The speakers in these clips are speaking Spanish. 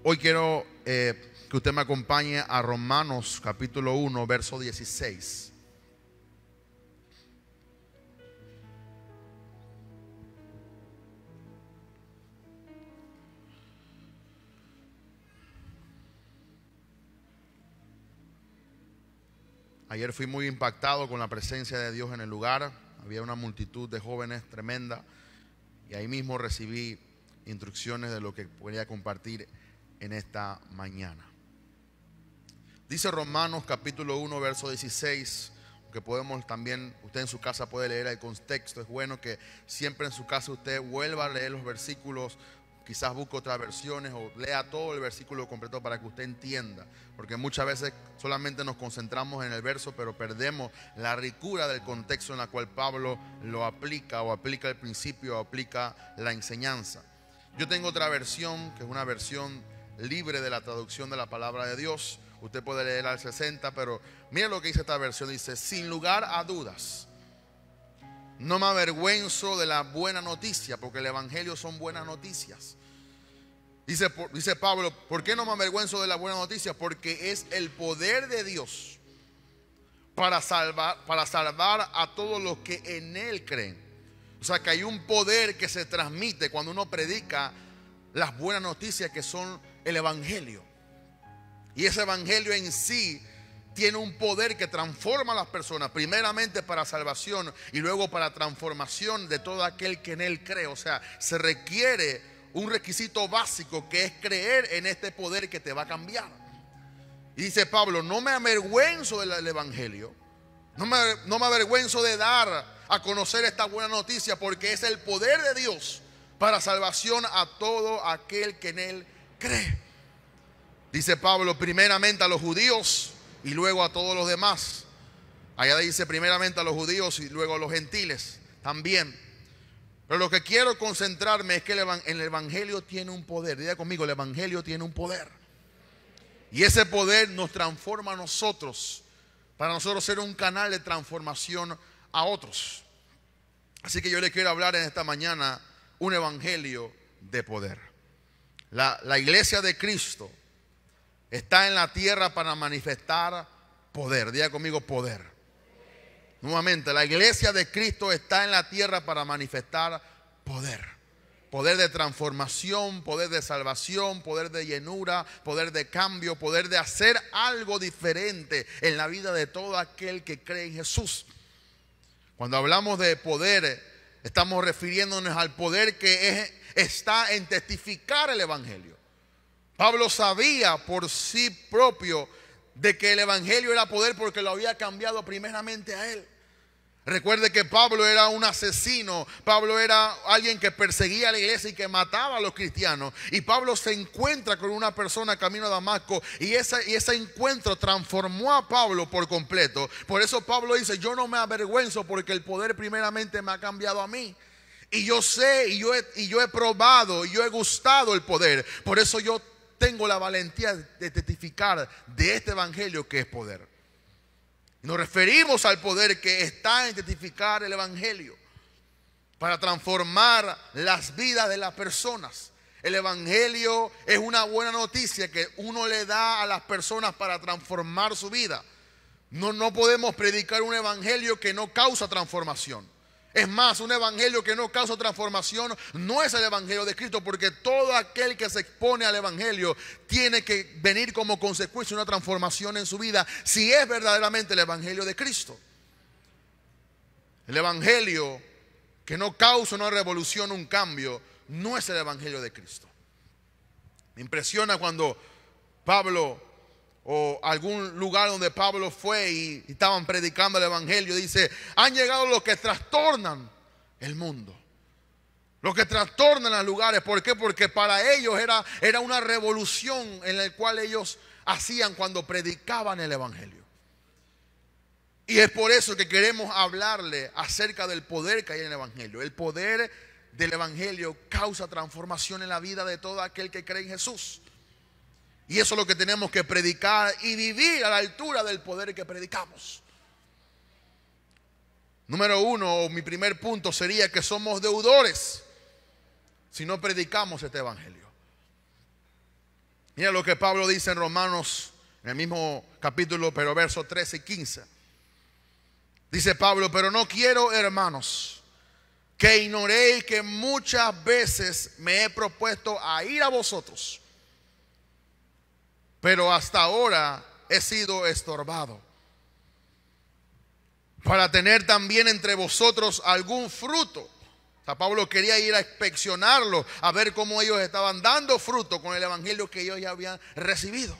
Hoy quiero que usted me acompañe a Romanos capítulo 1, verso 16. Ayer fui muy impactado con la presencia de Dios en el lugar. Había una multitud de jóvenes tremenda y ahí mismo recibí instrucciones de lo que podría compartir en esta mañana. Dice Romanos capítulo 1 verso 16, que podemos también, usted en su casa puede leer el contexto. Es bueno que siempre en su casa usted vuelva a leer los versículos, quizás busque otras versiones o lea todo el versículo completo para que usted entienda, porque muchas veces solamente nos concentramos en el verso pero perdemos la ricura del contexto en la cual Pablo lo aplica, o aplica el principio, o aplica la enseñanza. Yo tengo otra versión que es una versión libre de la traducción de la palabra de Dios. Usted puede leer al 60, pero mire lo que dice esta versión. Dice: sin lugar a dudas, no me avergüenzo de la buena noticia, porque el evangelio son buenas noticias. Dice Pablo: ¿por qué no me avergüenzo de la buena noticia? Porque es el poder de Dios para salvar a todos los que en Él creen. O sea que hay un poder que se transmite cuando uno predica las buenas noticias, que son el evangelio. Y ese evangelio en sí tiene un poder que transforma a las personas, primeramente para salvación y luego para transformación de todo aquel que en Él cree. O sea, se requiere un requisito básico, que es creer en este poder que te va a cambiar. Y dice Pablo: no me avergüenzo del evangelio, no me avergüenzo de dar a conocer esta buena noticia, porque es el poder de Dios para salvación a todo aquel que en Él cree. Dice Pablo: primeramente a los judíos y luego a todos los demás. Allá dice primeramente a los judíos y luego a los gentiles también. Pero lo que quiero concentrarme es que el evangelio tiene un poder. Diga conmigo: el evangelio tiene un poder. Y ese poder nos transforma a nosotros, para nosotros ser un canal de transformación a otros. Así que yo le quiero hablar en esta mañana un evangelio de poder. La iglesia de Cristo está en la tierra para manifestar poder. Diga conmigo: poder. Nuevamente, la iglesia de Cristo está en la tierra para manifestar poder. Poder de transformación, poder de salvación, poder de llenura, poder de cambio, poder de hacer algo diferente en la vida de todo aquel que cree en Jesús. Cuando hablamos de poder, estamos refiriéndonos al poder que está en testificar el evangelio. Pablo sabía por sí propio de que el evangelio era poder, porque lo había cambiado primeramente a él. Recuerde que Pablo era un asesino. Pablo era alguien que perseguía a la iglesia y que mataba a los cristianos. Y Pablo se encuentra con una persona camino a Damasco, y ese encuentro transformó a Pablo por completo. Por eso Pablo dice: yo no me avergüenzo, porque el poder primeramente me ha cambiado a mí. Y yo sé, y yo he probado, y yo he gustado el poder. Por eso yo tengo la valentía de testificar de este evangelio, que es poder. Nos referimos al poder que está en testificar el evangelio para transformar las vidas de las personas. El evangelio es una buena noticia que uno le da a las personas para transformar su vida. No podemos predicar un evangelio que no causa transformación. Es más, un evangelio que no causa transformación no es el evangelio de Cristo, porque todo aquel que se expone al evangelio tiene que venir como consecuencia una transformación en su vida, si es verdaderamente el evangelio de Cristo. El evangelio que no causa una revolución, un cambio, no es el evangelio de Cristo. Me impresiona cuando Pablo, o algún lugar donde Pablo fue y estaban predicando el evangelio, dice: han llegado los que trastornan el mundo, los que trastornan los lugares. ¿Por qué? Porque para ellos era una revolución en la cual ellos hacían cuando predicaban el evangelio. Y es por eso que queremos hablarle acerca del poder que hay en el evangelio. El poder del evangelio causa transformación en la vida de todo aquel que cree en Jesús. Y eso es lo que tenemos que predicar y vivir a la altura del poder que predicamos. Número uno, mi primer punto sería que somos deudores si no predicamos este evangelio. Mira lo que Pablo dice en Romanos, en el mismo capítulo, pero versos 13 y 15. Dice Pablo: pero no quiero, hermanos, que ignoréis que muchas veces me he propuesto a ir a vosotros, pero hasta ahora he sido estorbado, para tener también entre vosotros algún fruto. O sea, Pablo quería ir a inspeccionarlo, a ver cómo ellos estaban dando fruto con el evangelio que ellos ya habían recibido,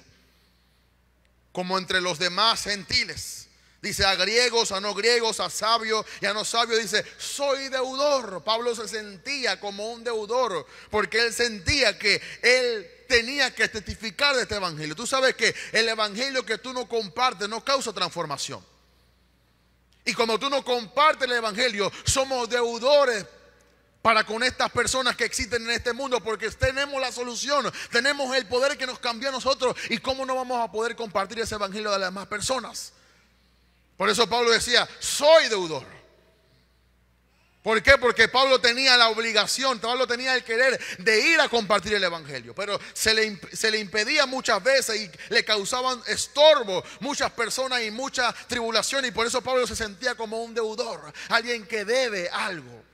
como entre los demás gentiles. Dice: a griegos, a no griegos, a sabios y a no sabios. Dice: soy deudor. Pablo se sentía como un deudor, porque él sentía que él tenía que testificar de este evangelio. Tú sabes que el evangelio que tú no compartes no causa transformación. Y cuando tú no compartes el evangelio, somos deudores para con estas personas que existen en este mundo, porque tenemos la solución, tenemos el poder que nos cambió a nosotros. ¿Y cómo no vamos a poder compartir ese evangelio a las demás personas? Por eso Pablo decía: soy deudor. ¿Por qué? Porque Pablo tenía la obligación, Pablo tenía el querer de ir a compartir el evangelio, pero se le impedía muchas veces y le causaban estorbo muchas personas y mucha tribulación. Y por eso Pablo se sentía como un deudor, alguien que debe algo.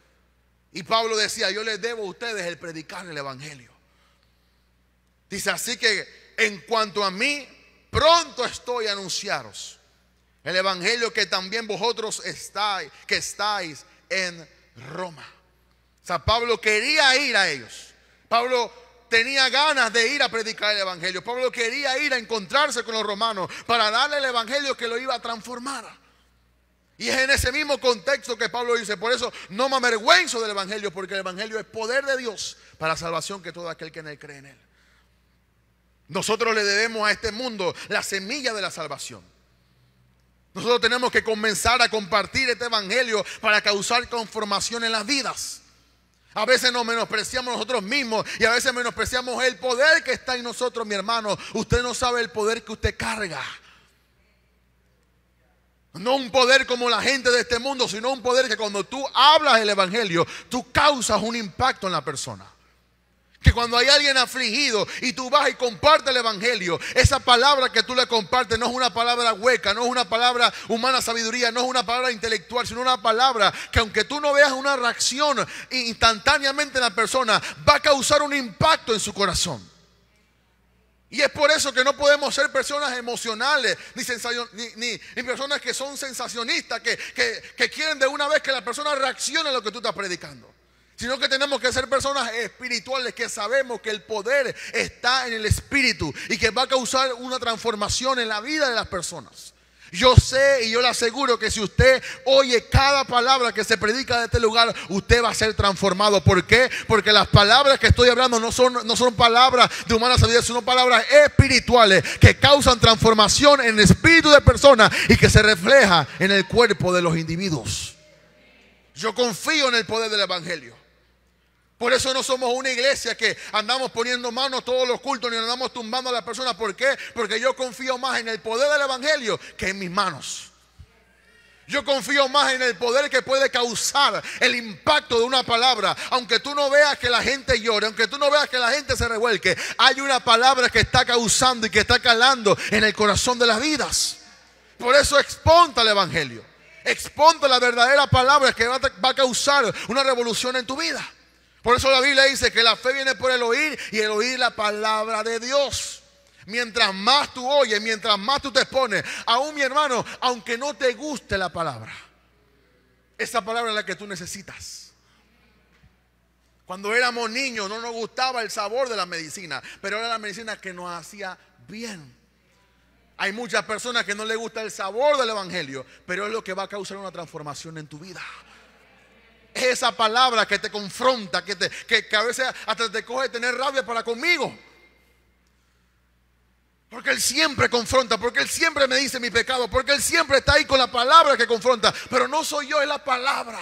Y Pablo decía: yo les debo a ustedes el predicar el evangelio. Dice: así que en cuanto a mí, pronto estoy a anunciaros el evangelio que también vosotros estáis en Roma. O sea, Pablo quería ir a ellos. Pablo tenía ganas de ir a predicar el evangelio. Pablo quería ir a encontrarse con los romanos para darle el evangelio que lo iba a transformar. Y es en ese mismo contexto que Pablo dice: por eso no me avergüenzo del evangelio, porque el evangelio es poder de Dios para la salvación que todo aquel que en él cree en él. Nosotros le debemos a este mundo la semilla de la salvación. Nosotros tenemos que comenzar a compartir este evangelio para causar conformación en las vidas. A veces nos menospreciamos nosotros mismos y a veces menospreciamos el poder que está en nosotros, mi hermano. Usted no sabe el poder que usted carga. No un poder como la gente de este mundo, sino un poder que cuando tú hablas el evangelio, tú causas un impacto en la persona. Que cuando hay alguien afligido y tú vas y compartes el evangelio, esa palabra que tú le compartes no es una palabra hueca, no es una palabra humana sabiduría, no es una palabra intelectual, sino una palabra que, aunque tú no veas una reacción instantáneamente en la persona, va a causar un impacto en su corazón. Y es por eso que no podemos ser personas emocionales ni personas que son sensacionistas, que quieren de una vez que la persona reaccione a lo que tú estás predicando. Sino que tenemos que ser personas espirituales, que sabemos que el poder está en el espíritu y que va a causar una transformación en la vida de las personas. Yo sé y yo le aseguro que si usted oye cada palabra que se predica de este lugar, usted va a ser transformado. ¿Por qué? Porque las palabras que estoy hablando no son palabras de humana sabiduría, sino palabras espirituales que causan transformación en el espíritu de personas y que se refleja en el cuerpo de los individuos. Yo confío en el poder del evangelio. Por eso no somos una iglesia que andamos poniendo manos todos los cultos ni andamos tumbando a las personas. ¿Por qué? Porque yo confío más en el poder del evangelio que en mis manos. Yo confío más en el poder que puede causar el impacto de una palabra. Aunque tú no veas que la gente llore, aunque tú no veas que la gente se revuelque, hay una palabra que está causando y que está calando en el corazón de las vidas. Por eso exponta el evangelio. Exponte la verdadera palabra que va a causar una revolución en tu vida. Por eso la Biblia dice que la fe viene por el oír y el oír la palabra de Dios. Mientras más tú oyes, mientras más tú te expones, aún mi hermano, aunque no te guste la palabra, esa palabra es la que tú necesitas. Cuando éramos niños no nos gustaba el sabor de la medicina, pero era la medicina que nos hacía bien. Hay muchas personas que no les gusta el sabor del evangelio, pero es lo que va a causar una transformación en tu vida. Es esa palabra que te confronta, que a veces hasta te coge tener rabia para conmigo. Porque Él siempre confronta, porque Él siempre me dice mi pecado, porque Él siempre está ahí con la palabra que confronta. Pero no soy yo, es la palabra.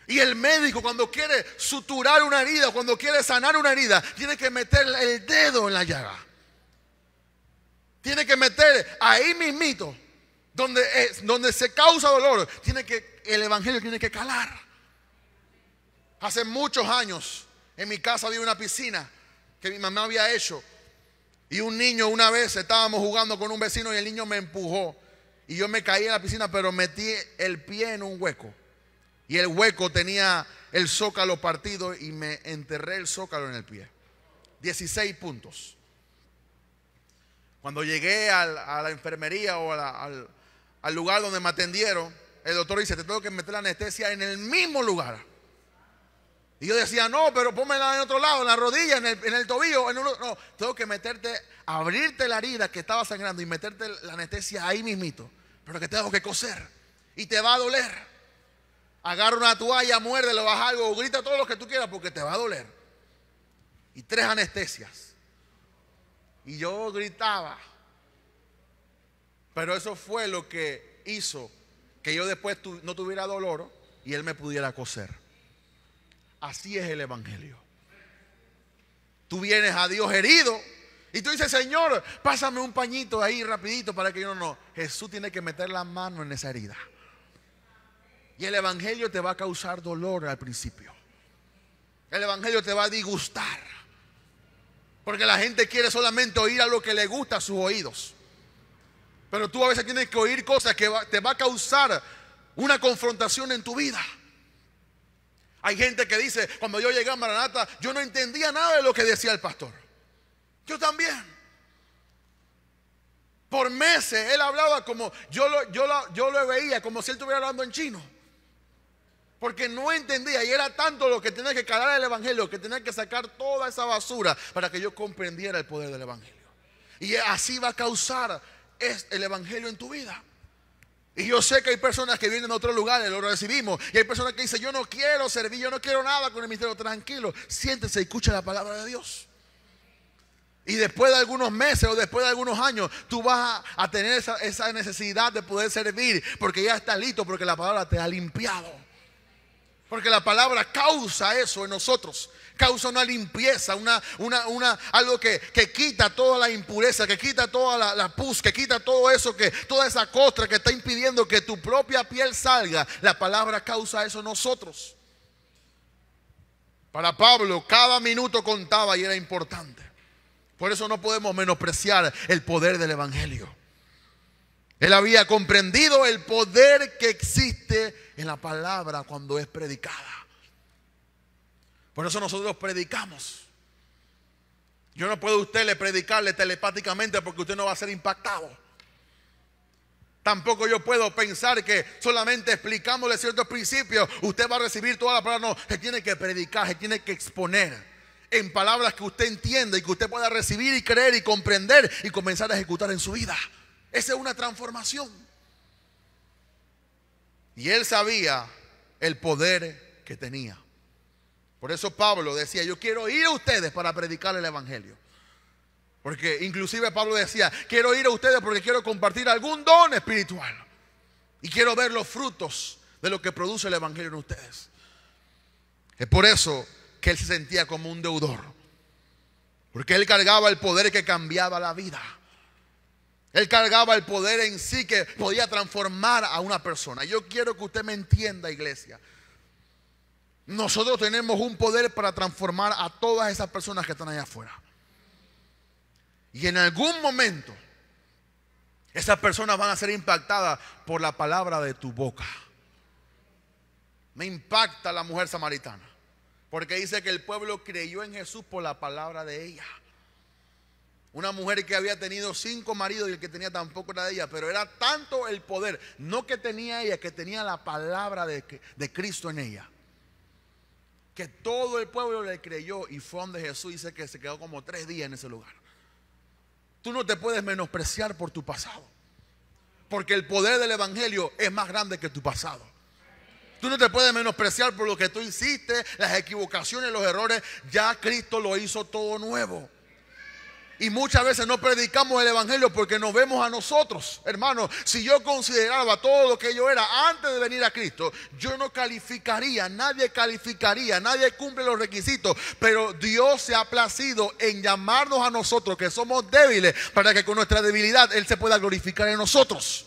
Y el médico, cuando quiere suturar una herida, cuando quiere sanar una herida, tiene que meter el dedo en la llaga. Tiene que meter ahí mismito, donde se causa dolor, el evangelio tiene que calar. Hace muchos años en mi casa había una piscina que mi mamá había hecho, Y un niño, una vez estábamos jugando con un vecino y el niño me empujó y yo me caí en la piscina, pero metí el pie en un hueco. Y el hueco tenía el zócalo partido y me enterré el zócalo en el pie. 16 puntos. Cuando llegué a la enfermería o al lugar donde me atendieron, el doctor dice: te tengo que meter la anestesia en el mismo lugar. Y yo decía: no, pero pónmela en otro lado, en la rodilla, en el tobillo. No, tengo que abrirte la herida que estaba sangrando y meterte la anestesia ahí mismito. Pero que tengo que coser y te va a doler. Agarra una toalla, muérdelo, baja algo, o grita todo lo que tú quieras porque te va a doler. Y 3 anestesias. Y yo gritaba. Pero eso fue lo que hizo que yo después no tuviera dolor y él me pudiera coser. Así es el evangelio. Tú vienes a Dios herido y tú dices: Señor, pásame un pañito ahí rapidito para que yo no. Jesús tiene que meter la mano en esa herida. Y el evangelio te va a causar dolor al principio. El evangelio te va a disgustar. Porque la gente quiere solamente oír a lo que le gusta a sus oídos. Pero tú a veces tienes que oír cosas que te va a causar una confrontación en tu vida. Hay gente que dice: cuando yo llegué a Maranata, yo no entendía nada de lo que decía el pastor. Yo también. Por meses él hablaba como yo lo veía como si él estuviera hablando en chino. Porque no entendía, y era tanto lo que tenía que calar el evangelio, que tenía que sacar toda esa basura para que yo comprendiera el poder del evangelio. Y así va a causar el evangelio en tu vida. Y yo sé que hay personas que vienen de otros lugares, lo recibimos. Y hay personas que dicen: yo no quiero servir, yo no quiero nada con el ministerio. Tranquilo, siéntese y escucha la palabra de Dios. Y después de algunos meses o después de algunos años, tú vas a tener esa necesidad de poder servir, porque ya estás listo, porque la palabra te ha limpiado. Porque la palabra causa eso en nosotros. Causa una limpieza, algo que quita toda la impureza, que quita toda la pus, que quita todo eso, toda esa costra que está impidiendo que tu propia piel salga. La palabra causa eso en nosotros. Para Pablo, cada minuto contaba y era importante. Por eso no podemos menospreciar el poder del evangelio. Él había comprendido el poder que existe en la palabra cuando es predicada. Por eso nosotros predicamos. Yo no puedo a usted predicarle telepáticamente porque usted no va a ser impactado. Tampoco yo puedo pensar que solamente explicándole ciertos principios usted va a recibir toda la palabra. No, se tiene que predicar, se tiene que exponer en palabras que usted entienda y que usted pueda recibir y creer y comprender y comenzar a ejecutar en su vida. Esa es una transformación. Y él sabía el poder que tenía. Por eso Pablo decía: yo quiero ir a ustedes para predicar el evangelio. Porque inclusive Pablo decía: quiero ir a ustedes porque quiero compartir algún don espiritual. Y quiero ver los frutos de lo que produce el evangelio en ustedes. Es por eso que él se sentía como un deudor. Porque él cargaba el poder que cambiaba la vida. Él cargaba el poder en sí que podía transformar a una persona. Yo quiero que usted me entienda, iglesia. Nosotros tenemos un poder para transformar a todas esas personas que están allá afuera. Y en algún momento esas personas van a ser impactadas por la palabra de tu boca. Me impacta la mujer samaritana, porque dice que el pueblo creyó en Jesús por la palabra de ella. Una mujer que había tenido 5 maridos y el que tenía tampoco era de ella, pero era tanto el poder, no que tenía ella, que tenía la palabra de Cristo en ella, que todo el pueblo le creyó y fue donde Jesús. Dice que se quedó como 3 días en ese lugar. Tú no te puedes menospreciar por tu pasado, porque el poder del evangelio es más grande que tu pasado. Tú no te puedes menospreciar por lo que tú hiciste, las equivocaciones, los errores. Ya Cristo lo hizo todo nuevo. Y muchas veces no predicamos el evangelio porque nos vemos a nosotros. Hermano, si yo consideraba todo lo que yo era antes de venir a Cristo, yo no calificaría, nadie cumple los requisitos. Pero Dios se ha placido en llamarnos a nosotros, que somos débiles, para que con nuestra debilidad Él se pueda glorificar en nosotros.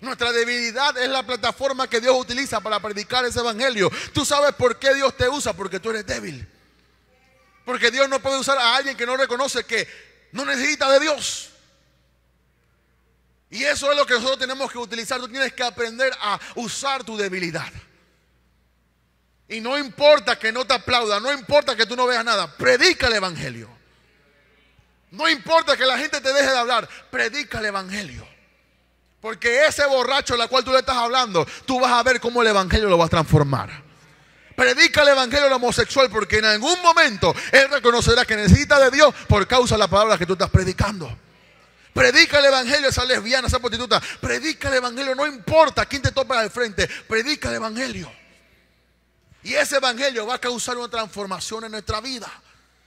Nuestra debilidad es la plataforma que Dios utiliza para predicar ese evangelio. ¿Tú sabes por qué Dios te usa? Porque tú eres débil. Porque Dios no puede usar a alguien que no reconoce que no necesita de Dios. Y eso es lo que nosotros tenemos que utilizar. Tú tienes que aprender a usar tu debilidad. Y no importa que no te aplaudan, no importa que tú no veas nada, predica el evangelio. No importa que la gente te deje de hablar, predica el evangelio. Porque ese borracho al cual tú le estás hablando, tú vas a ver cómo el evangelio lo va a transformar. Predica el evangelio al homosexual, porque en algún momento él reconocerá que necesita de Dios por causa de la palabra que tú estás predicando. Predica el evangelio a esa lesbiana, a esa prostituta. Predica el evangelio, no importa quién te tope al frente, predica el evangelio. Y ese evangelio va a causar una transformación en nuestra vida.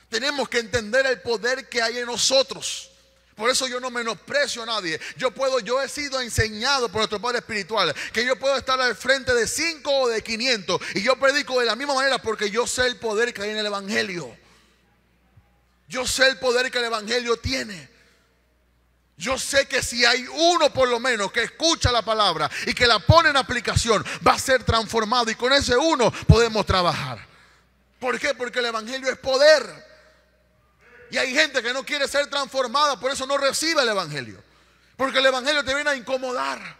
Tenemos que entender el poder que hay en nosotros. Por eso yo no menosprecio a nadie. Yo he sido enseñado por nuestro Padre Espiritual que yo puedo estar al frente de 5 o de 500 y yo predico de la misma manera porque yo sé el poder que hay en el evangelio. Yo sé el poder que el evangelio tiene. Yo sé que si hay uno por lo menos que escucha la palabra y que la pone en aplicación, va a ser transformado, y con ese uno podemos trabajar. ¿Por qué? Porque el evangelio es poder. Y hay gente que no quiere ser transformada, por eso no recibe el evangelio. Porque el evangelio te viene a incomodar.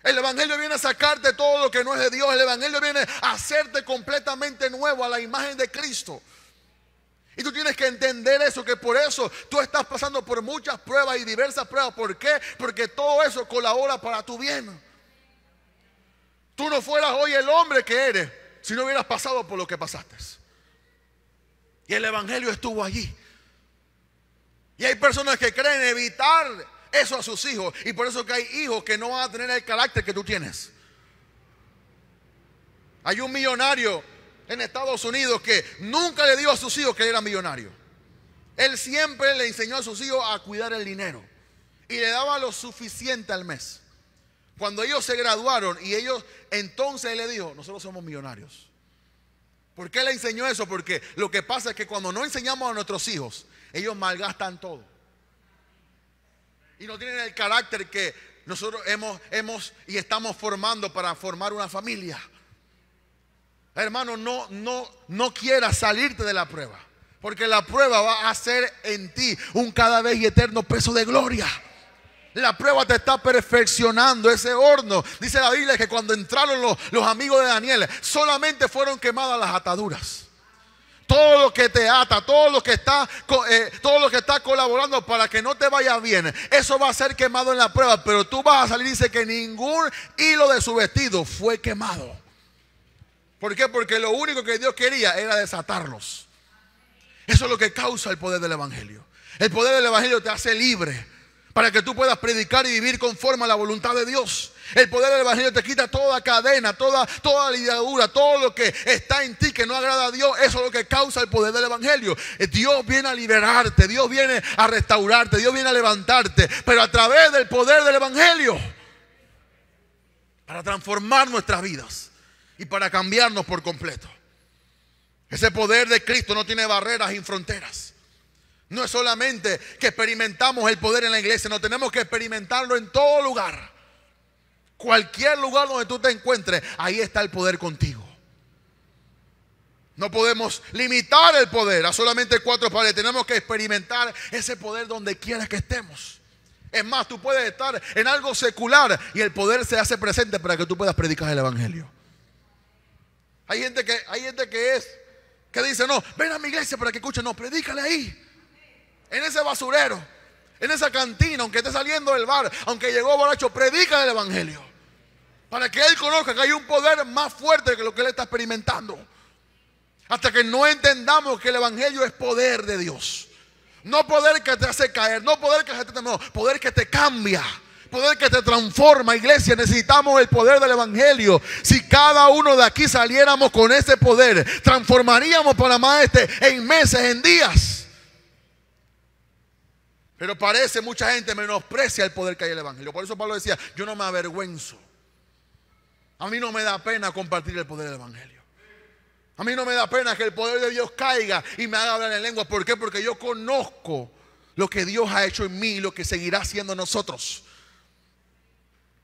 El evangelio viene a sacarte todo lo que no es de Dios. El evangelio viene a hacerte completamente nuevo a la imagen de Cristo. Y tú tienes que entender eso, que por eso tú estás pasando por muchas pruebas y diversas pruebas. ¿Por qué? Porque todo eso colabora para tu bien. Tú no fueras hoy el hombre que eres si no hubieras pasado por lo que pasaste. Y el evangelio estuvo allí. Y hay personas que creen evitar eso a sus hijos. Y por eso que hay hijos que no van a tener el carácter que tú tienes. Hay un millonario en Estados Unidos que nunca le dijo a sus hijos que él era millonario. Él siempre le enseñó a sus hijos a cuidar el dinero y le daba lo suficiente al mes. Cuando ellos se graduaron y entonces él le dijo: nosotros somos millonarios. ¿Por qué le enseñó eso? Porque lo que pasa es que cuando no enseñamos a nuestros hijos, ellos malgastan todo y no tienen el carácter que nosotros hemos y estamos formando para formar una familia. Hermano, no quieras salirte de la prueba, porque la prueba va a hacer en ti un cada vez y eterno peso de gloria. La prueba te está perfeccionando ese horno. Dice la Biblia que cuando entraron los amigos de Daniel, solamente fueron quemadas las ataduras. Todo lo que te ata, todo lo que está colaborando para que no te vaya bien, eso va a ser quemado en la prueba. Pero tú vas a salir, dice que ningún hilo de su vestido fue quemado. ¿Por qué? Porque lo único que Dios quería era desatarlos. Eso es lo que causa el poder del evangelio. El poder del evangelio te hace libre para que tú puedas predicar y vivir conforme a la voluntad de Dios. El poder del evangelio te quita toda cadena, toda ligadura, todo lo que está en ti que no agrada a Dios. Eso es lo que causa el poder del evangelio. Dios viene a liberarte, Dios viene a restaurarte, Dios viene a levantarte, pero a través del poder del evangelio, para transformar nuestras vidas y para cambiarnos por completo. Ese poder de Cristo no tiene barreras y fronteras. No es solamente que experimentamos el poder en la iglesia, no, tenemos que experimentarlo en todo lugar. Cualquier lugar donde tú te encuentres, ahí está el poder contigo. No podemos limitar el poder a solamente 4 paredes. Tenemos que experimentar ese poder donde quiera que estemos. Es más, tú puedes estar en algo secular y el poder se hace presente para que tú puedas predicar el evangelio. Hay gente que dice: no, ven a mi iglesia para que escuchen. No, predícale ahí, en ese basurero, en esa cantina, aunque esté saliendo del bar, aunque llegó borracho, predícale el evangelio, para que él conozca que hay un poder más fuerte que lo que él está experimentando. Hasta que no entendamos que el evangelio es poder de Dios. No poder que te hace caer, no poder que te hace, no, poder que te cambia, poder que te transforma. Iglesia, necesitamos el poder del evangelio. Si cada uno de aquí saliéramos con ese poder, transformaríamos Panamá en meses, en días. Pero parece mucha gente menosprecia el poder que hay en el evangelio. Por eso Pablo decía: yo no me avergüenzo. A mí no me da pena compartir el poder del evangelio. A mí no me da pena que el poder de Dios caiga y me haga hablar en lengua. ¿Por qué? Porque yo conozco lo que Dios ha hecho en mí y lo que seguirá haciendo en nosotros.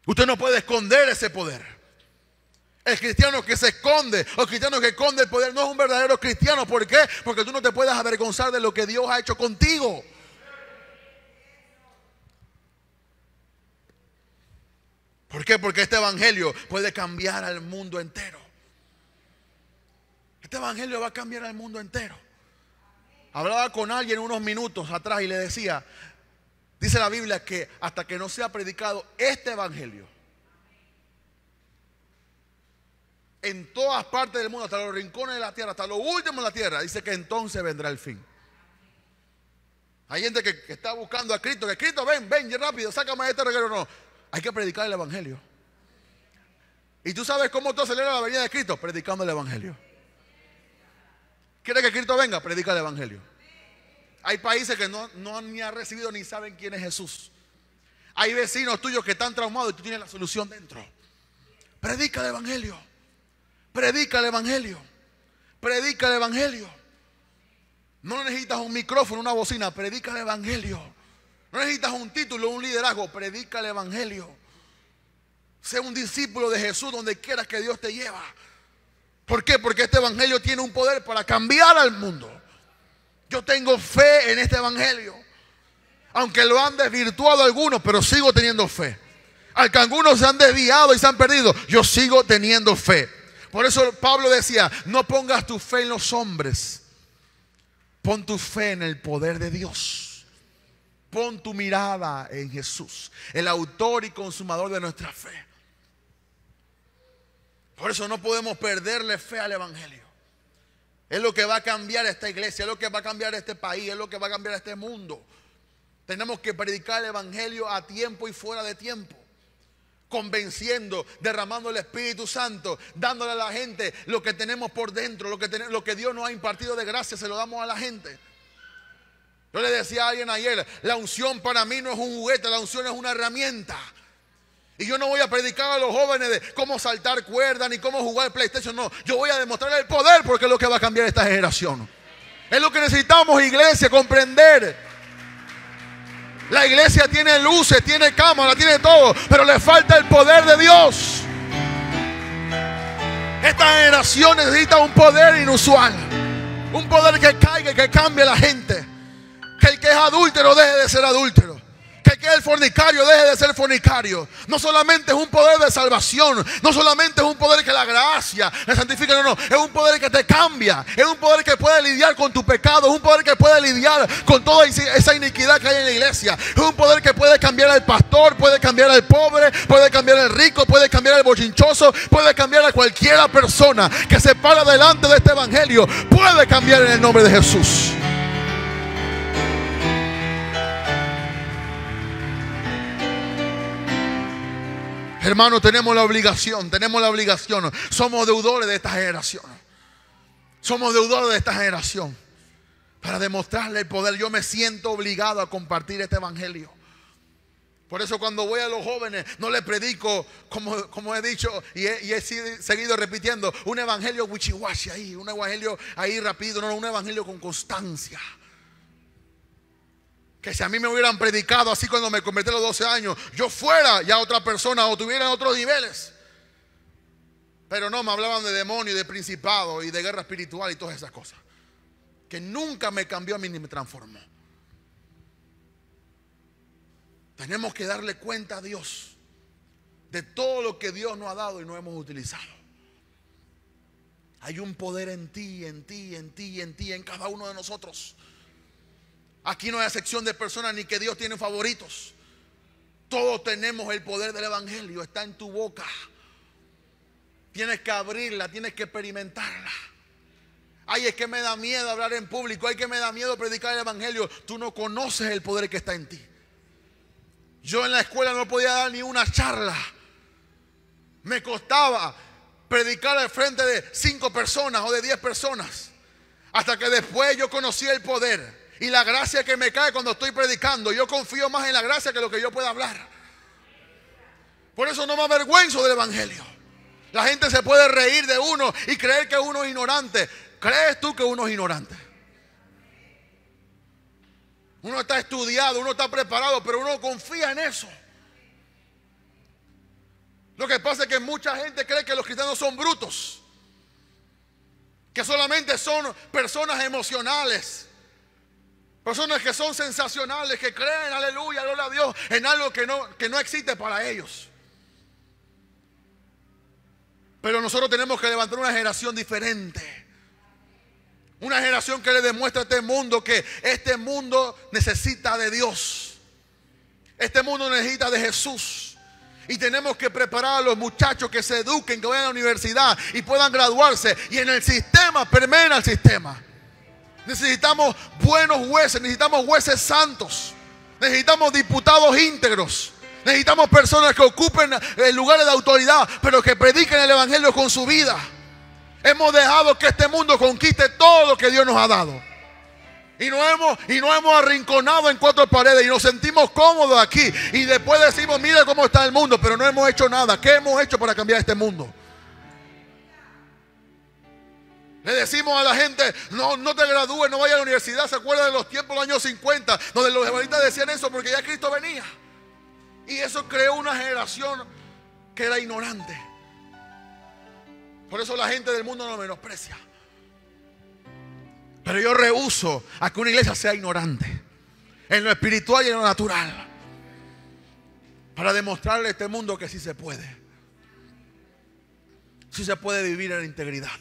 Usted no puede esconder ese poder. El cristiano que se esconde, o el cristiano que esconde el poder, no es un verdadero cristiano. ¿Por qué? Porque tú no te puedes avergonzar de lo que Dios ha hecho contigo. ¿Por qué? Porque este evangelio puede cambiar al mundo entero. Este evangelio va a cambiar al mundo entero. Hablaba con alguien unos minutos atrás y le decía, dice la Biblia que hasta que no sea predicado este evangelio en todas partes del mundo, hasta los rincones de la tierra, hasta lo último de la tierra, dice que entonces vendrá el fin. Hay gente que está buscando a Cristo, que Cristo ven rápido, sácame de este reguero. No, hay que predicar el evangelio. ¿Y tú sabes cómo tú aceleras la venida de Cristo? Predicando el evangelio. ¿Quieres que Cristo venga? Predica el evangelio. Hay países que no ni han recibido ni saben quién es Jesús. Hay vecinos tuyos que están traumados y tú tienes la solución dentro. Predica el evangelio. Predica el evangelio. Predica el evangelio. No necesitas un micrófono, una bocina. Predica el evangelio. No necesitas un título, un liderazgo. Predica el evangelio. Sé un discípulo de Jesús donde quiera que Dios te lleva. ¿Por qué? Porque este evangelio tiene un poder para cambiar al mundo. Yo tengo fe en este evangelio. Aunque lo han desvirtuado algunos, pero sigo teniendo fe. Aunque algunos se han desviado y se han perdido, yo sigo teniendo fe. Por eso Pablo decía, no pongas tu fe en los hombres. Pon tu fe en el poder de Dios. Pon tu mirada en Jesús, el autor y consumador de nuestra fe. Por eso no podemos perderle fe al evangelio. Es lo que va a cambiar esta iglesia, es lo que va a cambiar este país, es lo que va a cambiar este mundo. Tenemos que predicar el evangelio a tiempo y fuera de tiempo. Convenciendo, derramando el Espíritu Santo, dándole a la gente lo que tenemos por dentro, lo que Dios nos ha impartido de gracia, se lo damos a la gente. Yo le decía a alguien ayer, la unción para mí no es un juguete, la unción es una herramienta. Y yo no voy a predicar a los jóvenes de cómo saltar cuerdas ni cómo jugar PlayStation. No, yo voy a demostrar el poder, porque es lo que va a cambiar esta generación. Es lo que necesitamos, iglesia, comprender. La iglesia tiene luces, tiene cámara, tiene todo, pero le falta el poder de Dios. Esta generación necesita un poder inusual. Un poder que caiga y que cambie a la gente. Que el que es adúltero deje de ser adúltero. Que el que es el fornicario deje de ser fornicario. No solamente es un poder de salvación, no solamente es un poder que la gracia le santifica, no, es un poder que te cambia. Es un poder que puede lidiar con tu pecado. Es un poder que puede lidiar con toda esa iniquidad que hay en la iglesia. Es un poder que puede cambiar al pastor, puede cambiar al pobre, puede cambiar al rico, puede cambiar al bochinchoso, puede cambiar a cualquiera persona que se para delante de este evangelio. Puede cambiar en el nombre de Jesús. Hermanos, tenemos la obligación. Somos deudores de esta generación. Somos deudores de esta generación. Para demostrarle el poder, yo me siento obligado a compartir este evangelio. Por eso cuando voy a los jóvenes, no les predico, como he dicho y he seguido repitiendo, un evangelio wichiwashi ahí, un evangelio ahí rápido, no, un evangelio con constancia. Que si a mí me hubieran predicado así cuando me convertí a los 12 años, yo fuera ya otra persona o tuviera otros niveles. Pero no, me hablaban de demonios, de principados y de guerra espiritual y todas esas cosas. Que nunca me cambió a mí ni me transformó. Tenemos que darle cuenta a Dios de todo lo que Dios nos ha dado y no hemos utilizado. Hay un poder en ti, en cada uno de nosotros. Aquí no hay excepción de personas ni que Dios tiene favoritos. Todos tenemos el poder del evangelio. Está en tu boca. Tienes que abrirla, tienes que experimentarla. Ay, es que me da miedo hablar en público. Ay, que me da miedo predicar el evangelio. Tú no conoces el poder que está en ti. Yo en la escuela no podía dar ni una charla. Me costaba predicar al frente de 5 personas o de 10 personas. Hasta que después yo conocí el poder y la gracia que me cae cuando estoy predicando. Yo confío más en la gracia que lo que yo pueda hablar. Por eso no me avergüenzo del evangelio. La gente se puede reír de uno y creer que uno es ignorante. ¿Crees tú que uno es ignorante? Uno está estudiado, uno está preparado, pero uno confía en eso. Lo que pasa es que mucha gente cree que los cristianos son brutos, que solamente son personas emocionales, personas que son sensacionales, que creen, aleluya, gloria a Dios, en algo que no existe para ellos. Pero nosotros tenemos que levantar una generación diferente. Una generación que le demuestre a este mundo que este mundo necesita de Dios. Este mundo necesita de Jesús. Y tenemos que preparar a los muchachos que se eduquen, que vayan a la universidad y puedan graduarse. Y en el sistema, permeen al sistema. Necesitamos buenos jueces, necesitamos jueces santos. Necesitamos diputados íntegros. Necesitamos personas que ocupen lugares de autoridad, pero que prediquen el evangelio con su vida. Hemos dejado que este mundo conquiste todo lo que Dios nos ha dado. Y nos hemos arrinconado en cuatro paredes y nos sentimos cómodos aquí. Y después decimos, mira cómo está el mundo, pero no hemos hecho nada. ¿Qué hemos hecho para cambiar este mundo? Le decimos a la gente, no te gradúes, no vayas a la universidad. ¿Se acuerdan de los tiempos de los años 50? Donde los evangelistas decían eso porque ya Cristo venía. Y eso creó una generación que era ignorante. Por eso la gente del mundo nos menosprecia. Pero yo rehúso a que una iglesia sea ignorante en lo espiritual y en lo natural, para demostrarle a este mundo que sí se puede. Sí se puede vivir en la integridad.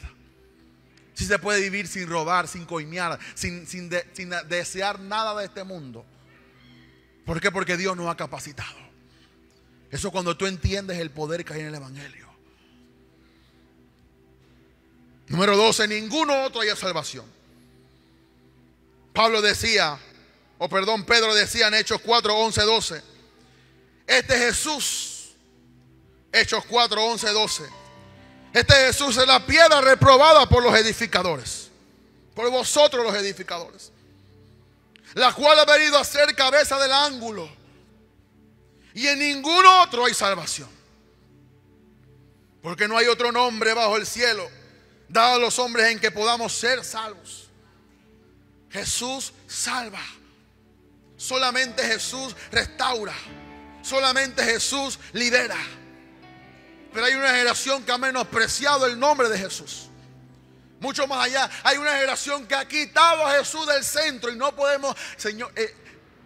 Sí se puede vivir sin robar, sin coimear, sin desear nada de este mundo. ¿Por qué? Porque Dios nos ha capacitado. Eso es cuando tú entiendes el poder que hay en el evangelio. Número 12, ninguno otro haya salvación. Pedro decía en Hechos 4, 11, 12. Este Jesús, Hechos 4, 11, 12. Este Jesús es la piedra reprobada por los edificadores, por vosotros los edificadores, la cual ha venido a ser cabeza del ángulo. Y en ningún otro hay salvación, porque no hay otro nombre bajo el cielo dado a los hombres en que podamos ser salvos. Jesús salva. Solamente Jesús restaura. Solamente Jesús libera. Pero hay una generación que ha menospreciado el nombre de Jesús. Mucho más allá, hay una generación que ha quitado a Jesús del centro. Y no podemos, Señor,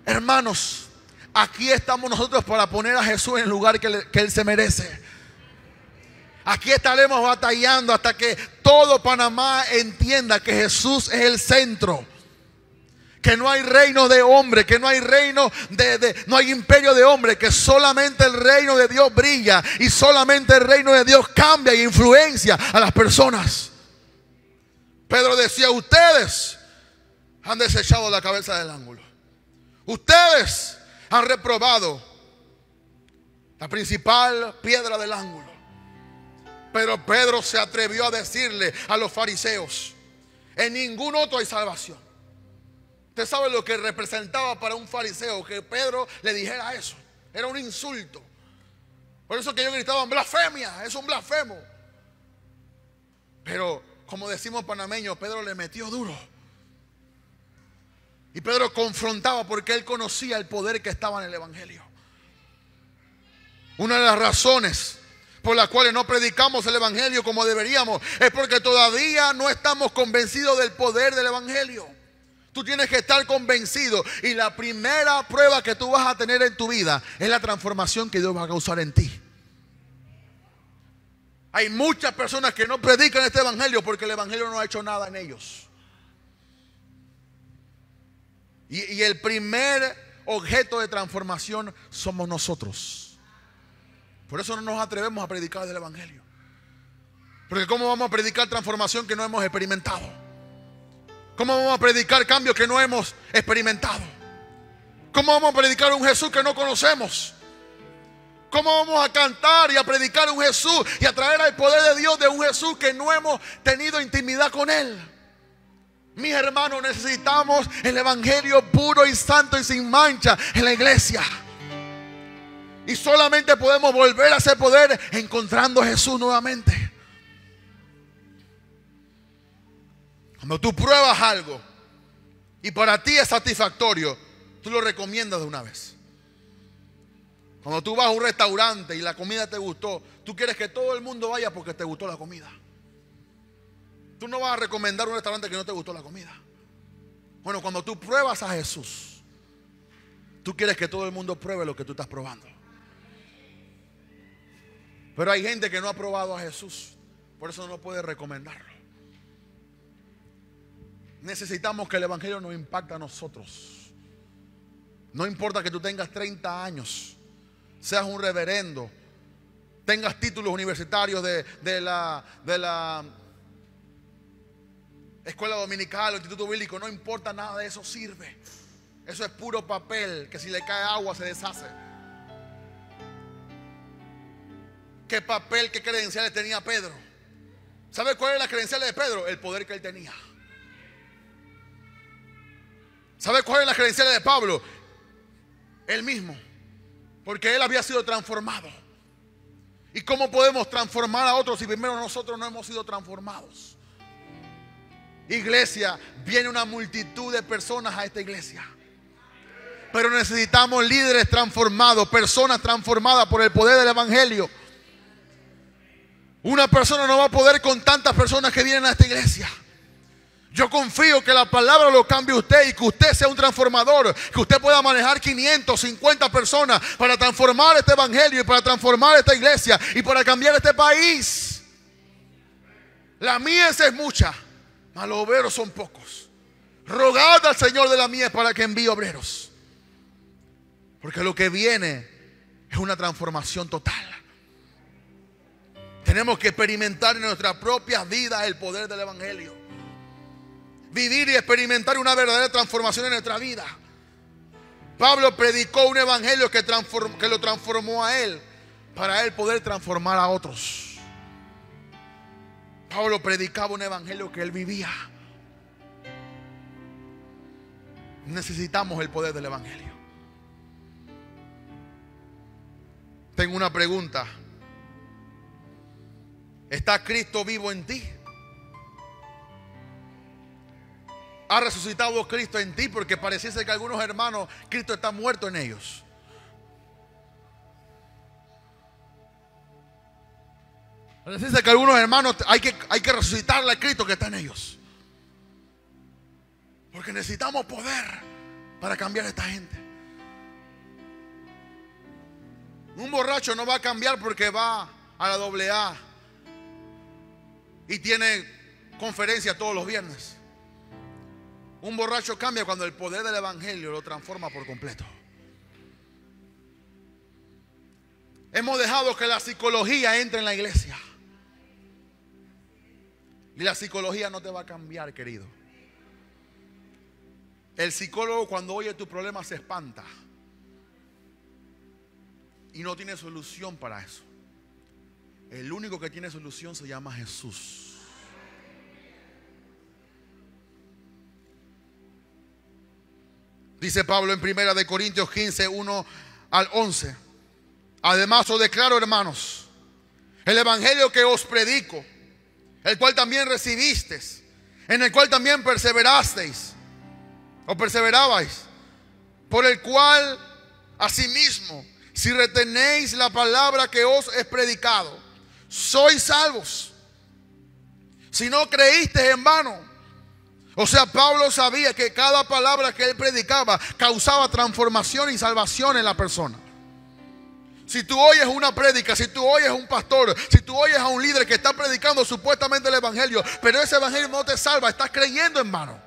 hermanos, aquí estamos nosotros para poner a Jesús en el lugar que Él se merece. Aquí estaremos batallando hasta que todo Panamá entienda que Jesús es el centro. Que no hay reino de hombre, que no hay reino no hay imperio de hombre, que solamente el reino de Dios brilla y solamente el reino de Dios cambia e influencia a las personas. Pedro decía, ustedes han desechado la cabeza del ángulo. Ustedes han reprobado la principal piedra del ángulo. Pero Pedro se atrevió a decirle a los fariseos, en ningún otro hay salvación. Usted sabe lo que representaba para un fariseo que Pedro le dijera eso. Era un insulto. Por eso que ellos gritaban, blasfemia, es un blasfemo. Pero como decimos panameños, Pedro le metió duro. Y Pedro confrontaba porque él conocía el poder que estaba en el evangelio. Una de las razones por las cuales no predicamos el evangelio como deberíamos es porque todavía no estamos convencidos del poder del evangelio. Tú tienes que estar convencido. Y la primera prueba que tú vas a tener en tu vida es la transformación que Dios va a causar en ti. Hay muchas personas que no predican este evangelio porque el evangelio no ha hecho nada en ellos. Y el primer objeto de transformación somos nosotros. Por eso no nos atrevemos a predicar del evangelio. Porque ¿cómo vamos a predicar transformación que no hemos experimentado? ¿Cómo vamos a predicar cambios que no hemos experimentado? ¿Cómo vamos a predicar un Jesús que no conocemos? ¿Cómo vamos a cantar y a predicar un Jesús y a traer al poder de Dios de un Jesús que no hemos tenido intimidad con Él? Mis hermanos, necesitamos el evangelio puro y santo y sin mancha en la iglesia. Y solamente podemos volver a ese poder encontrando a Jesús nuevamente. Cuando tú pruebas algo y para ti es satisfactorio, tú lo recomiendas de una vez. Cuando tú vas a un restaurante y la comida te gustó, tú quieres que todo el mundo vaya porque te gustó la comida. Tú no vas a recomendar un restaurante que no te gustó la comida. Bueno, cuando tú pruebas a Jesús, tú quieres que todo el mundo pruebe lo que tú estás probando. Pero hay gente que no ha probado a Jesús. Por eso no puede recomendarlo. Necesitamos que el evangelio nos impacte a nosotros. No importa que tú tengas 30 años, seas un reverendo, tengas títulos universitarios de la escuela dominical o instituto bíblico, no importa, nada de eso sirve. Eso es puro papel que si le cae agua se deshace. ¿Qué papel, qué credenciales tenía Pedro? ¿Sabe cuál es la credenciales de Pedro? El poder que él tenía. ¿Sabe cuál es la credenciales de Pablo? Él mismo, porque él había sido transformado. ¿Y cómo podemos transformar a otros si primero nosotros no hemos sido transformados? Iglesia, viene una multitud de personas a esta iglesia, pero necesitamos líderes transformados, personas transformadas por el poder del evangelio. Una persona no va a poder con tantas personas que vienen a esta iglesia. Yo confío que la palabra lo cambie usted y que usted sea un transformador, que usted pueda manejar 550 personas para transformar este evangelio y para transformar esta iglesia y para cambiar este país. La mies es mucha, mas los obreros son pocos. Rogad al Señor de la mies para que envíe obreros, porque lo que viene es una transformación total. Tenemos que experimentar en nuestra propia vida el poder del evangelio. Vivir y experimentar una verdadera transformación en nuestra vida. Pablo predicó un evangelio que lo transformó a él, para él poder transformar a otros. Pablo predicaba un evangelio que él vivía. Necesitamos el poder del evangelio. Tengo una pregunta. ¿Está Cristo vivo en ti? ¿Ha resucitado Cristo en ti? Porque pareciese que algunos hermanos, Cristo está muerto en ellos. Pareciese que algunos hermanos hay que resucitarle a Cristo que está en ellos. Porque necesitamos poder para cambiar a esta gente. Un borracho no va a cambiar porque va a la AA y tiene conferencia todos los viernes. Un borracho cambia cuando el poder del evangelio lo transforma por completo. Hemos dejado que la psicología entre en la iglesia. Y la psicología no te va a cambiar, querido. El psicólogo, cuando oye tu problema, se espanta y no tiene solución para eso. El único que tiene solución se llama Jesús. Dice Pablo en 1 Corintios 15, 1 al 11. Además os declaro, hermanos, el evangelio que os predico, el cual también recibisteis, en el cual también perseverasteis o perseverabais, por el cual asimismo, si retenéis la palabra que os he predicado, sois salvos. Si no creísteis, en vano. O sea, Pablo sabía que cada palabra que él predicaba causaba transformación y salvación en la persona. Si tú oyes una prédica, si tú oyes a un pastor, si tú oyes a un líder que está predicando supuestamente el evangelio, pero ese evangelio no te salva, estás creyendo en vano.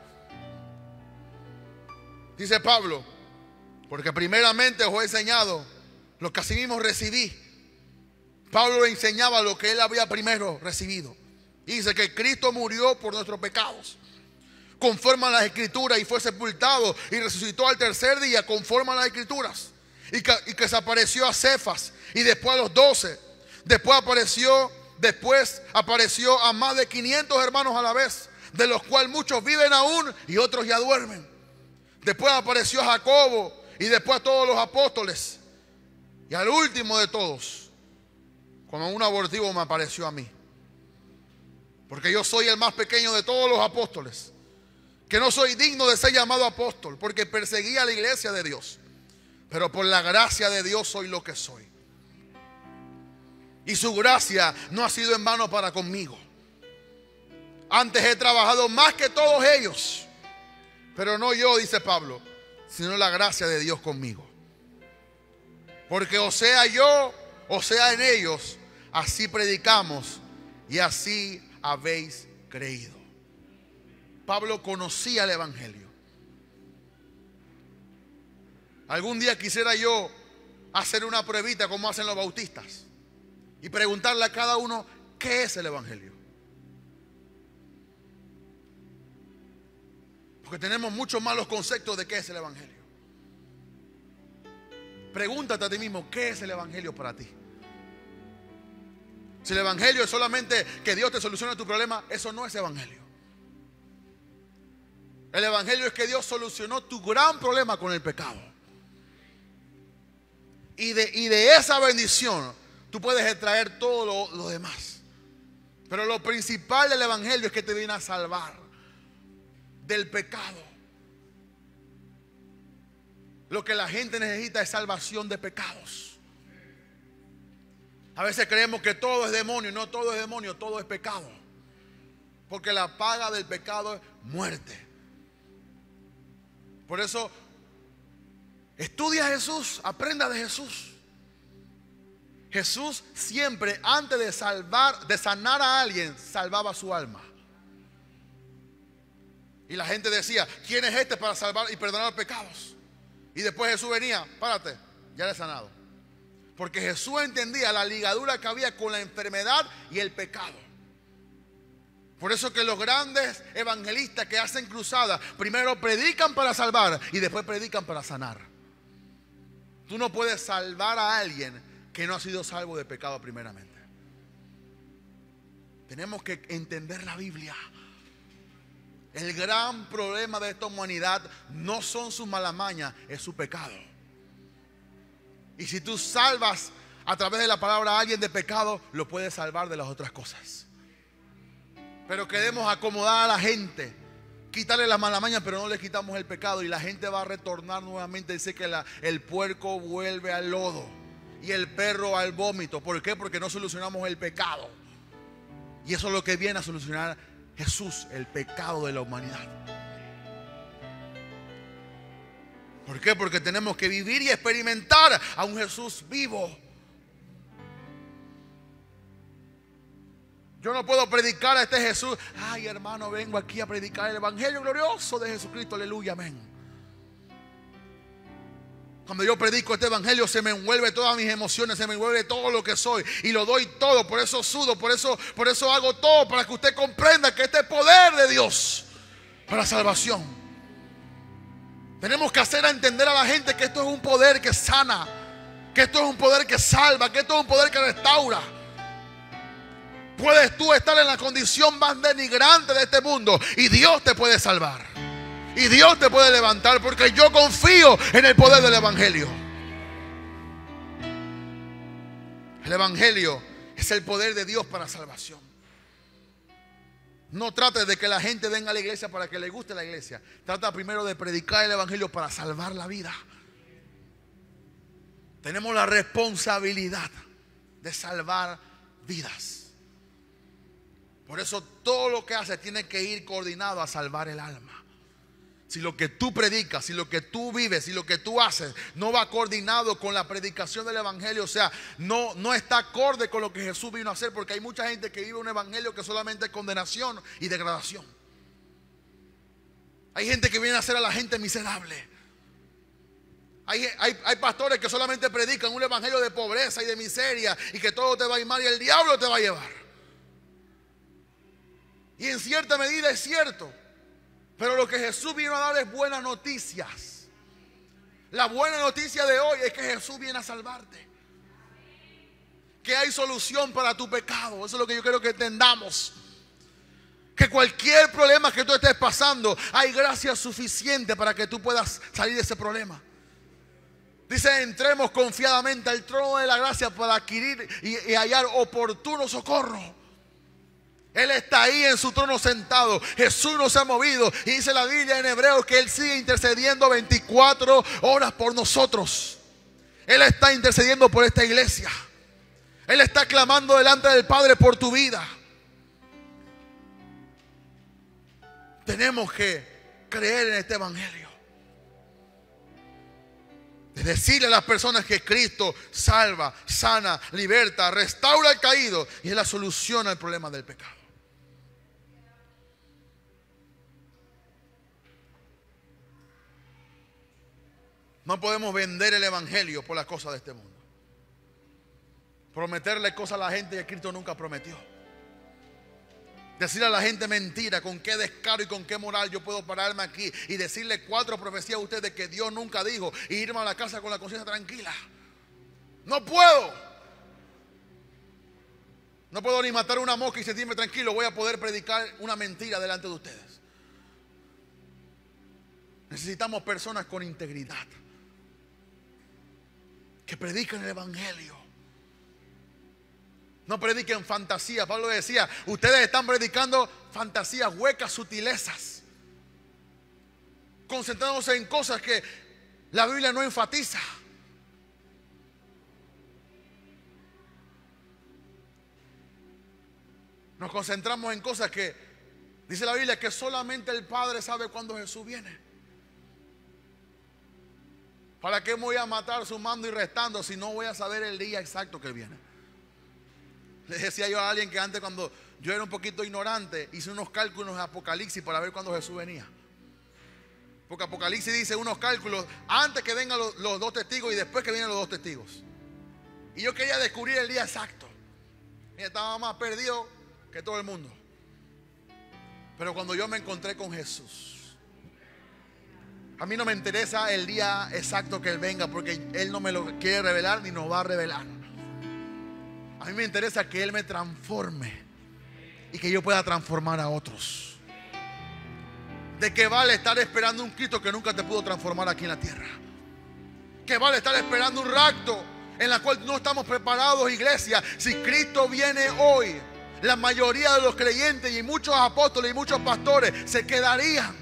Dice Pablo, porque primeramente os he enseñado lo que así mismo recibí. Pablo le enseñaba lo que él había primero recibido. Y dice que Cristo murió por nuestros pecados, conforme a las escrituras, y fue sepultado y resucitó al tercer día, conforme a las escrituras, y que se apareció a Cefas y después a los 12. Después apareció a más de 500 hermanos a la vez, de los cuales muchos viven aún y otros ya duermen. Después apareció a Jacobo y después a todos los apóstoles, y al último de todos, como un abortivo, me apareció a mí, porque yo soy el más pequeño de todos los apóstoles, que no soy digno de ser llamado apóstol, porque perseguí a la iglesia de Dios, pero por la gracia de Dios soy lo que soy. Y su gracia no ha sido en vano para conmigo. Antes he trabajado más que todos ellos, pero no yo, dice Pablo, sino la gracia de Dios conmigo. Porque o sea yo, o sea en ellos, así predicamos y así habéis creído. Pablo conocía el evangelio. Algún día quisiera yo hacer una pruebita como hacen los bautistas y preguntarle a cada uno qué es el evangelio. Porque tenemos muchos malos conceptos de qué es el evangelio. Pregúntate a ti mismo, ¿qué es el evangelio para ti? Si el evangelio es solamente que Dios te solucione tu problema, eso no es evangelio. El evangelio es que Dios solucionó tu gran problema con el pecado. Y de esa bendición tú puedes extraer todo lo demás. Pero lo principal del evangelio es que te viene a salvar del pecado. Lo que la gente necesita es salvación de pecados. A veces creemos que todo es demonio. No todo es demonio, todo es pecado. Porque la paga del pecado es muerte. Por eso, estudia a Jesús, aprenda de Jesús. Jesús siempre, antes de sanar a alguien, salvaba su alma. Y la gente decía, ¿quién es este para salvar y perdonar pecados? Y después Jesús venía, párate, ya le he sanado. Porque Jesús entendía la ligadura que había con la enfermedad y el pecado. Por eso que los grandes evangelistas que hacen cruzadas, primero predican para salvar y después predican para sanar. Tú no puedes salvar a alguien que no ha sido salvo de pecado primeramente. Tenemos que entender la Biblia. El gran problema de esta humanidad no son sus malamañas, es su pecado. Y si tú salvas a través de la palabra a alguien de pecado, lo puedes salvar de las otras cosas. Pero queremos acomodar a la gente, quitarle las malamañas, pero no le quitamos el pecado. Y la gente va a retornar nuevamente. Dice que el puerco vuelve al lodo y el perro al vómito. ¿Por qué? Porque no solucionamos el pecado. Y eso es lo que viene a solucionar Jesús, el pecado de la humanidad. ¿Por qué? Porque tenemos que vivir y experimentar a un Jesús vivo. Yo no puedo predicar a este Jesús. Ay, hermano, vengo aquí a predicar el evangelio glorioso de Jesucristo. Aleluya, amén. Cuando yo predico este evangelio se me envuelve todas mis emociones, se me envuelve todo lo que soy y lo doy todo. Por eso sudo, por eso hago todo, para que usted comprenda que este es poder de Dios para salvación. Tenemos que hacer entender a la gente que esto es un poder que sana, que esto es un poder que salva, que esto es un poder que restaura. Puedes tú estar en la condición más denigrante de este mundo y Dios te puede salvar. Y Dios te puede levantar, porque yo confío en el poder del evangelio. El evangelio es el poder de Dios para salvación. No trates de que la gente venga a la iglesia para que le guste la iglesia. Trata primero de predicar el evangelio para salvar la vida. Tenemos la responsabilidad de salvar vidas. Por eso todo lo que haces tiene que ir coordinado a salvar el alma. Si lo que tú predicas, si lo que tú vives, si lo que tú haces no va coordinado con la predicación del evangelio, o sea, no está acorde con lo que Jesús vino a hacer, porque hay mucha gente que vive un evangelio que solamente es condenación y degradación. Hay gente que viene a hacer a la gente miserable. Hay pastores que solamente predican un evangelio de pobreza y de miseria y que todo te va a ir mal y el diablo te va a llevar. Y en cierta medida es cierto. Pero lo que Jesús vino a dar es buenas noticias. La buena noticia de hoy es que Jesús viene a salvarte. Que hay solución para tu pecado. Eso es lo que yo quiero que entendamos. Que cualquier problema que tú estés pasando, hay gracia suficiente para que tú puedas salir de ese problema. Dice, entremos confiadamente al trono de la gracia para adquirir y hallar oportuno socorro. Él está ahí en su trono sentado. Jesús no se ha movido. Y dice la Biblia en Hebreos que Él sigue intercediendo 24 horas por nosotros. Él está intercediendo por esta iglesia. Él está clamando delante del Padre por tu vida. Tenemos que creer en este evangelio. de decirle a las personas que Cristo salva, sana, liberta, restaura al caído y es la solución al problema del pecado. No podemos vender el evangelio por las cosas de este mundo. Prometerle cosas a la gente que Cristo nunca prometió. Decirle a la gente mentira. Con qué descaro y con qué moral yo puedo pararme aquí y decirle 4 profecías a ustedes que Dios nunca dijo y irme a la casa con la conciencia tranquila. No puedo. No puedo ni matar una mosca y sentirme tranquilo. Voy a poder predicar una mentira delante de ustedes. Necesitamos personas con integridad que prediquen el evangelio. No prediquen fantasía. Pablo decía, ustedes están predicando fantasías huecas, sutilezas, concentrándose en cosas que la Biblia no enfatiza. Nos concentramos en cosas que dice la Biblia que solamente el Padre sabe cuándo Jesús viene. ¿Para qué me voy a matar sumando y restando si no voy a saber el día exacto que Él viene? Le decía yo a alguien que antes, cuando yo era un poquito ignorante, hice unos cálculos de Apocalipsis para ver cuándo Jesús venía. Porque Apocalipsis dice unos cálculos antes que vengan los 2 testigos y después que vienen los 2 testigos. Y yo quería descubrir el día exacto. Y estaba más perdido que todo el mundo. Pero cuando yo me encontré con Jesús, a mí no me interesa el día exacto que Él venga, porque Él no me lo quiere revelar ni nos va a revelar. A mí me interesa que Él me transforme y que yo pueda transformar a otros. ¿De qué vale estar esperando un Cristo que nunca te pudo transformar aquí en la tierra? ¿Qué vale estar esperando un rapto en la cual no estamos preparados, iglesia? Si Cristo viene hoy, la mayoría de los creyentes y muchos apóstoles y muchos pastores se quedarían.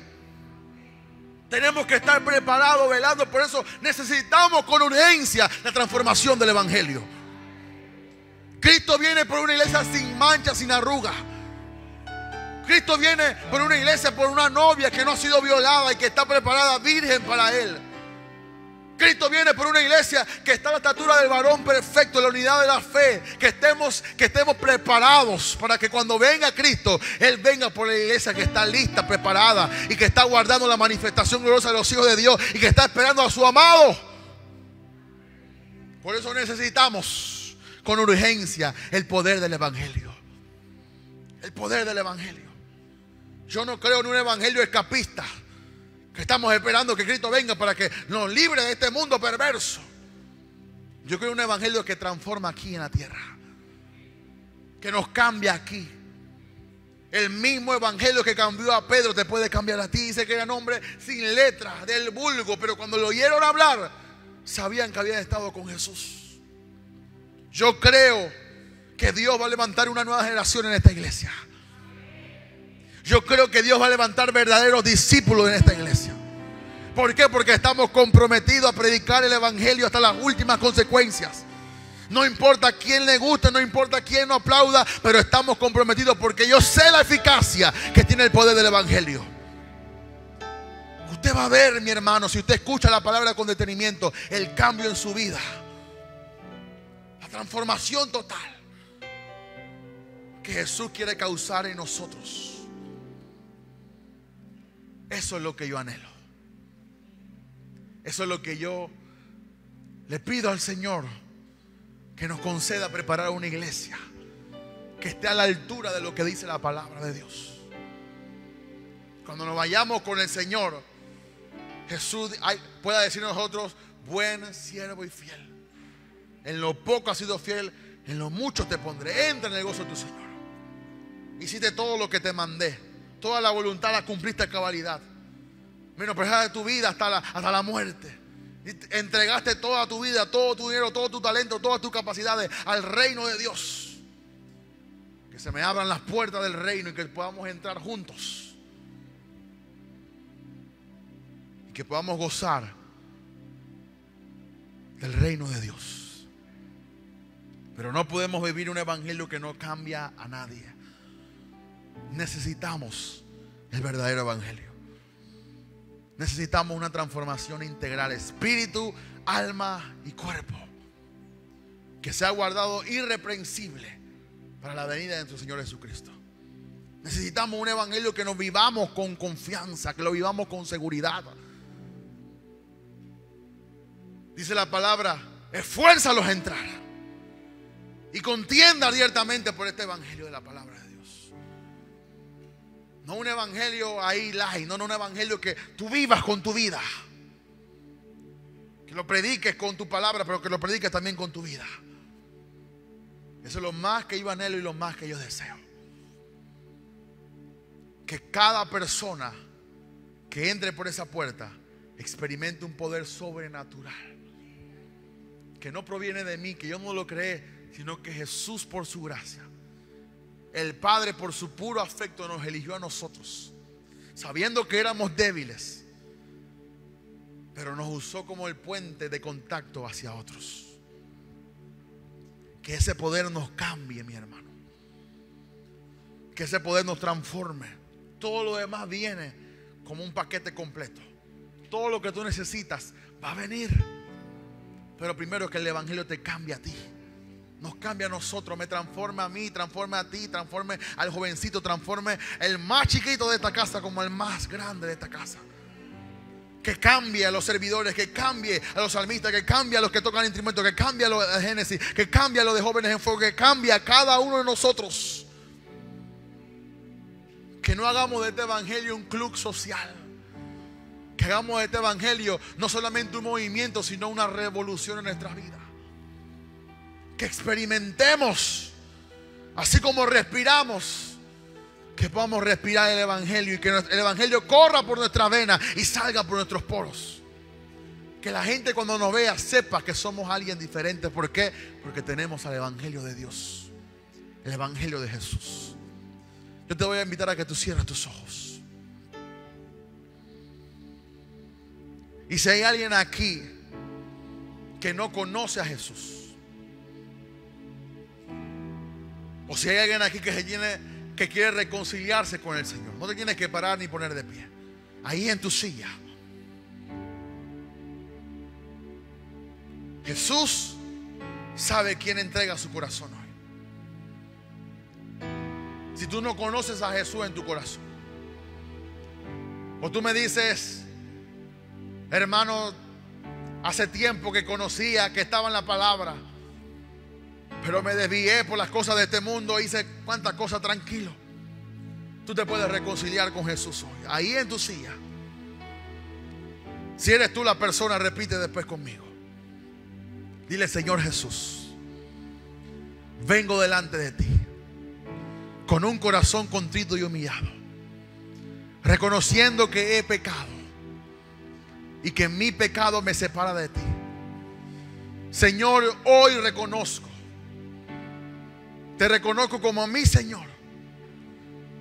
Tenemos que estar preparados, velando. Por eso necesitamos con urgencia la transformación del evangelio. Cristo viene por una iglesia sin mancha, sin arruga. Cristo viene por una iglesia, por una novia que no ha sido violada y que está preparada virgen para Él. Cristo viene por una iglesia que está a la estatura del varón perfecto, en la unidad de la fe. Que estemos preparados para que cuando venga Cristo, Él venga por la iglesia que está lista, preparada y que está guardando la manifestación gloriosa de los hijos de Dios y que está esperando a su amado. Por eso necesitamos con urgencia el poder del evangelio. El poder del evangelio. Yo no creo en un evangelio escapista, que estamos esperando que Cristo venga para que nos libre de este mundo perverso. Yo creo en un evangelio que transforma aquí en la tierra, que nos cambia aquí. El mismo evangelio que cambió a Pedro te puede cambiar a ti. Dice que era un hombre sin letras, del vulgo, pero cuando lo oyeron hablar, sabían que habían estado con Jesús. Yo creo que Dios va a levantar una nueva generación en esta iglesia. Yo creo que Dios va a levantar verdaderos discípulos en esta iglesia. ¿Por qué? Porque estamos comprometidos a predicar el evangelio hasta las últimas consecuencias. No importa quién le guste, no importa quién no aplauda, pero estamos comprometidos porque yo sé la eficacia que tiene el poder del evangelio. Usted va a ver, mi hermano, si usted escucha la palabra con detenimiento, el cambio en su vida, la transformación total que Jesús quiere causar en nosotros. Eso es lo que yo anhelo. Eso es lo que yo le pido al Señor, que nos conceda preparar una iglesia que esté a la altura de lo que dice la palabra de Dios. Cuando nos vayamos con el Señor, Jesús pueda decir a nosotros: buen siervo y fiel. En lo poco has sido fiel, en lo mucho te pondré. Entra en el gozo de tu Señor. Hiciste todo lo que te mandé, toda la voluntad la cumpliste a cabalidad. Menospreciaste tu vida hasta la muerte. Entregaste toda tu vida, todo tu dinero, todo tu talento, todas tus capacidades al reino de Dios. Que se me abran las puertas del reino y que podamos entrar juntos. Y que podamos gozar del reino de Dios. Pero no podemos vivir un evangelio que no cambia a nadie. Necesitamos el verdadero evangelio. Necesitamos una transformación integral, espíritu, alma y cuerpo, que sea guardado irreprensible para la venida de nuestro Señor Jesucristo. Necesitamos un evangelio que nos vivamos con confianza, que lo vivamos con seguridad. Dice la palabra: esfuérzalos a entrar y contienda abiertamente por este evangelio de la palabra de Dios. No un evangelio ahí light, no un evangelio que tú vivas con tu vida, que lo prediques con tu palabra, pero que lo prediques también con tu vida. Eso es lo más que yo anhelo y lo más que yo deseo. Que cada persona que entre por esa puerta experimente un poder sobrenatural, que no proviene de mí, que yo no lo creé, sino que Jesús, por su gracia, el Padre, por su puro afecto, nos eligió a nosotros, sabiendo que éramos débiles, pero nos usó como el puente de contacto hacia otros. Que ese poder nos cambie, mi hermano. Que ese poder nos transforme. Todo lo demás viene como un paquete completo. Todo lo que tú necesitas va a venir. Pero primero que el evangelio te cambie a ti. Nos cambia a nosotros, me transforme a mí, transforme a ti, transforme al jovencito, transforme el más chiquito de esta casa como el más grande de esta casa. Que cambie a los servidores, que cambie a los salmistas, que cambie a los que tocan instrumentos, que cambie a los de Génesis, que cambie a los de Jóvenes en Fuego, que cambie a cada uno de nosotros. Que no hagamos de este evangelio un club social. Que hagamos de este evangelio no solamente un movimiento, sino una revolución en nuestra vida. Que experimentemos, así como respiramos, que podamos respirar el evangelio y que el evangelio corra por nuestra vena y salga por nuestros poros. Que la gente, cuando nos vea, sepa que somos alguien diferente. ¿Por qué? Porque tenemos al evangelio de Dios, el evangelio de Jesús. Yo te voy a invitar a que tú cierres tus ojos. Y si hay alguien aquí que no conoce a Jesús, o si hay alguien aquí que quiere reconciliarse con el Señor, no te tienes que parar ni poner de pie. Ahí en tu silla. Jesús sabe quién entrega su corazón hoy. Si tú no conoces a Jesús en tu corazón, o tú me dices: hermano, hace tiempo que conocía, que estaba en la palabra, pero me desvié por las cosas de este mundo, hice cuantas cosas, tranquilo. Tú te puedes reconciliar con Jesús hoy, ahí en tu silla. Si eres tú la persona, repite después conmigo. Dile: Señor Jesús, vengo delante de ti con un corazón contrito y humillado, reconociendo que he pecado y que mi pecado me separa de ti. Señor, hoy te reconozco como mi Señor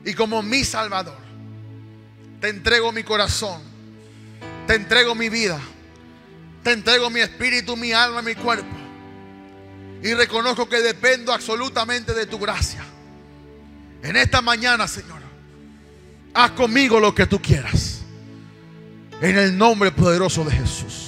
y como mi Salvador. Te entrego mi corazón, te entrego mi vida, te entrego mi espíritu, mi alma, mi cuerpo, y reconozco que dependo absolutamente de tu gracia. En esta mañana, Señor, haz conmigo lo que tú quieras, en el nombre poderoso de Jesús.